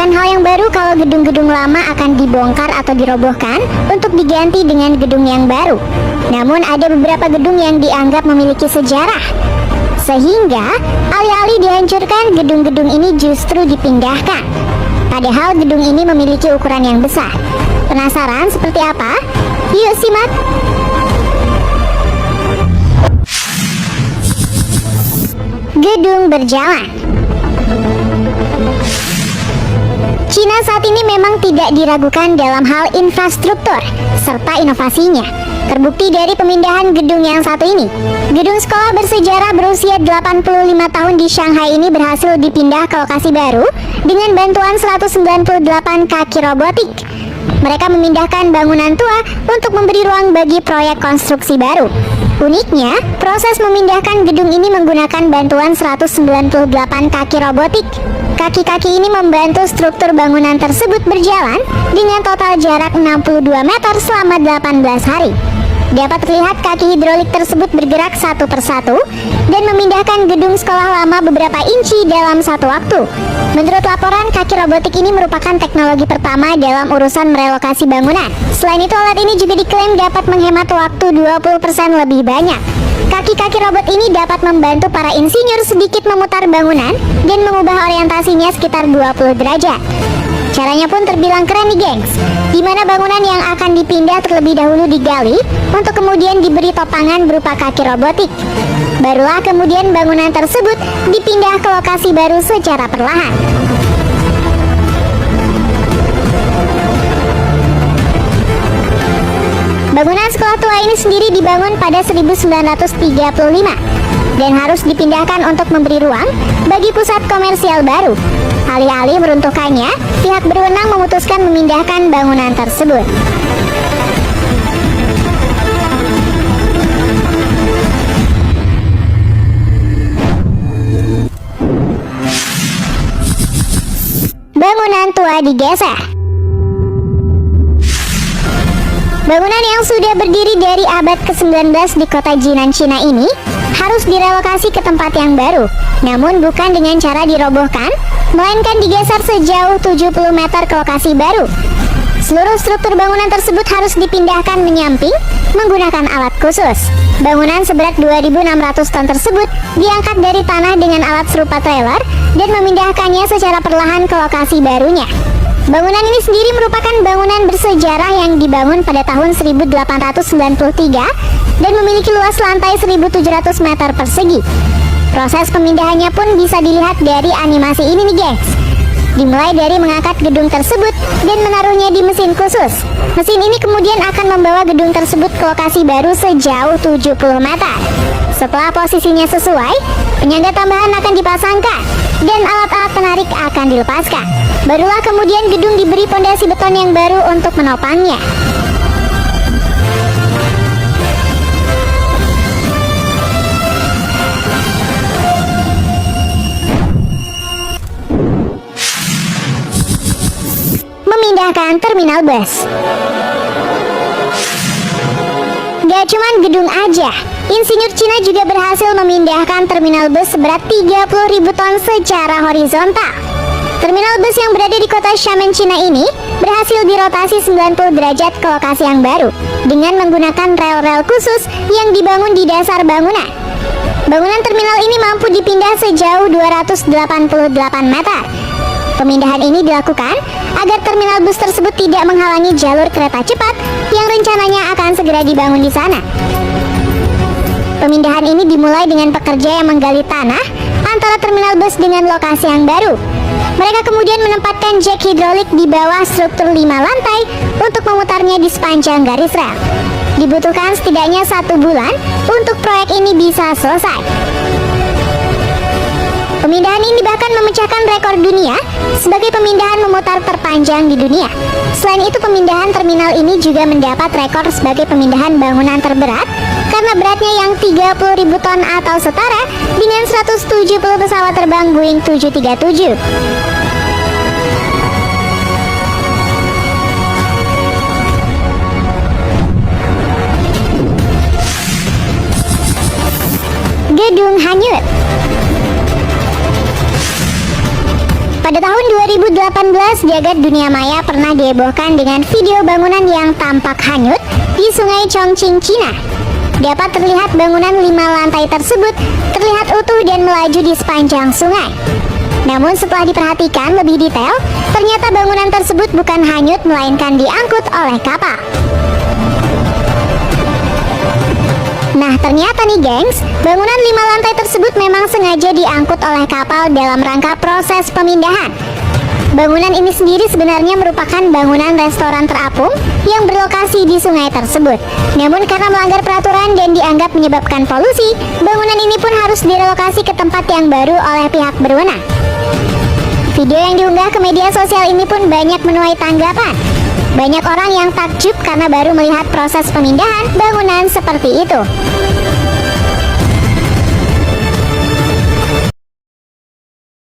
Bukan hal yang baru kalau gedung-gedung lama akan dibongkar atau dirobohkan untuk diganti dengan gedung yang baru. Namun ada beberapa gedung yang dianggap memiliki sejarah, sehingga alih-alih dihancurkan, gedung-gedung ini justru dipindahkan. Padahal gedung ini memiliki ukuran yang besar. Penasaran seperti apa? Yuk simak! Gedung berjalan. Cina saat ini memang tidak diragukan dalam hal infrastruktur serta inovasinya. Terbukti dari pemindahan gedung yang satu ini. Gedung sekolah bersejarah berusia 85 tahun di Shanghai ini berhasil dipindah ke lokasi baru dengan bantuan 198 kaki robotik. Mereka memindahkan bangunan tua untuk memberi ruang bagi proyek konstruksi baru. Uniknya, proses memindahkan gedung ini menggunakan bantuan 198 kaki robotik. Kaki-kaki ini membantu struktur bangunan tersebut berjalan dengan total jarak 62 meter selama 18 hari. Dapat terlihat kaki hidrolik tersebut bergerak satu persatu dan memindahkan gedung sekolah lama beberapa inci dalam satu waktu. Menurut laporan, kaki robotik ini merupakan teknologi pertama dalam urusan merelokasi bangunan. Selain itu, alat ini juga diklaim dapat menghemat waktu 20% lebih banyak. Kaki-kaki robot ini dapat membantu para insinyur sedikit memutar bangunan dan mengubah orientasinya sekitar 20 derajat. Caranya pun terbilang keren nih gengs, di mana bangunan yang akan dipindah terlebih dahulu digali untuk kemudian diberi topangan berupa kaki robotik. Barulah kemudian bangunan tersebut dipindah ke lokasi baru secara perlahan. Bangunan sekolah tua ini sendiri dibangun pada 1935 dan harus dipindahkan untuk memberi ruang bagi pusat komersial baru. Alih-alih meruntuhkannya, pihak berwenang memutuskan memindahkan bangunan tersebut. Bangunan tua digeser. Bangunan yang sudah berdiri dari abad ke-19 di kota Jinan, Cina ini harus direlokasi ke tempat yang baru. Namun bukan dengan cara dirobohkan, melainkan digeser sejauh 70 meter ke lokasi baru. Seluruh struktur bangunan tersebut harus dipindahkan menyamping menggunakan alat khusus. Bangunan seberat 2.600 ton tersebut diangkat dari tanah dengan alat serupa trailer dan memindahkannya secara perlahan ke lokasi barunya. Bangunan ini sendiri merupakan bangunan bersejarah yang dibangun pada tahun 1893 dan memiliki luas lantai 1.700 meter persegi. Proses pemindahannya pun bisa dilihat dari animasi ini nih gengs. Dimulai dari mengangkat gedung tersebut dan menaruhnya di mesin khusus. Mesin ini kemudian akan membawa gedung tersebut ke lokasi baru sejauh 70 meter. Setelah posisinya sesuai, penyangga tambahan akan dipasangkan dan alat-alat penarik akan dilepaskan. Barulah kemudian gedung diberi pondasi beton yang baru untuk menopangnya. Memindahkan terminal bus. Gak cuman gedung aja, insinyur Cina juga berhasil memindahkan terminal bus seberat 30.000 ton secara horizontal. Terminal bus yang berada di kota Xiamen, Cina ini berhasil dirotasi 90 derajat ke lokasi yang baru dengan menggunakan rel-rel khusus yang dibangun di dasar bangunan. Bangunan terminal ini mampu dipindah sejauh 288 meter. Pemindahan ini dilakukan agar terminal bus tersebut tidak menghalangi jalur kereta cepat yang rencananya akan segera dibangun di sana. Pemindahan ini dimulai dengan pekerja yang menggali tanah antara terminal bus dengan lokasi yang baru. Mereka kemudian menempatkan jack hidrolik di bawah struktur 5 lantai untuk memutarnya di sepanjang garis rel. Dibutuhkan setidaknya 1 bulan untuk proyek ini bisa selesai. Pemindahan ini bahkan memecahkan rekor dunia sebagai pemindahan memutar terpanjang di dunia. Selain itu, pemindahan terminal ini juga mendapat rekor sebagai pemindahan bangunan terberat karena beratnya yang 30.000 ton atau setara dengan 170 pesawat terbang Boeing 737. Gedung hanyut. Pada Pada tahun 2018, jagat dunia maya pernah dihebohkan dengan video bangunan yang tampak hanyut di Sungai Chongqing, Cina. Dapat terlihat bangunan 5 lantai tersebut terlihat utuh dan melaju di sepanjang sungai. Namun setelah diperhatikan lebih detail, ternyata bangunan tersebut bukan hanyut melainkan diangkut oleh kapal. Nah, ternyata nih gengs, bangunan 5 lantai tersebut memang sengaja diangkut oleh kapal dalam rangka proses pemindahan. Bangunan ini sendiri sebenarnya merupakan bangunan restoran terapung yang berlokasi di sungai tersebut. Namun karena melanggar peraturan dan dianggap menyebabkan polusi, bangunan ini pun harus direlokasi ke tempat yang baru oleh pihak berwenang. Video yang diunggah ke media sosial ini pun banyak menuai tanggapan. Banyak orang yang takjub karena baru melihat proses pemindahan bangunan seperti itu.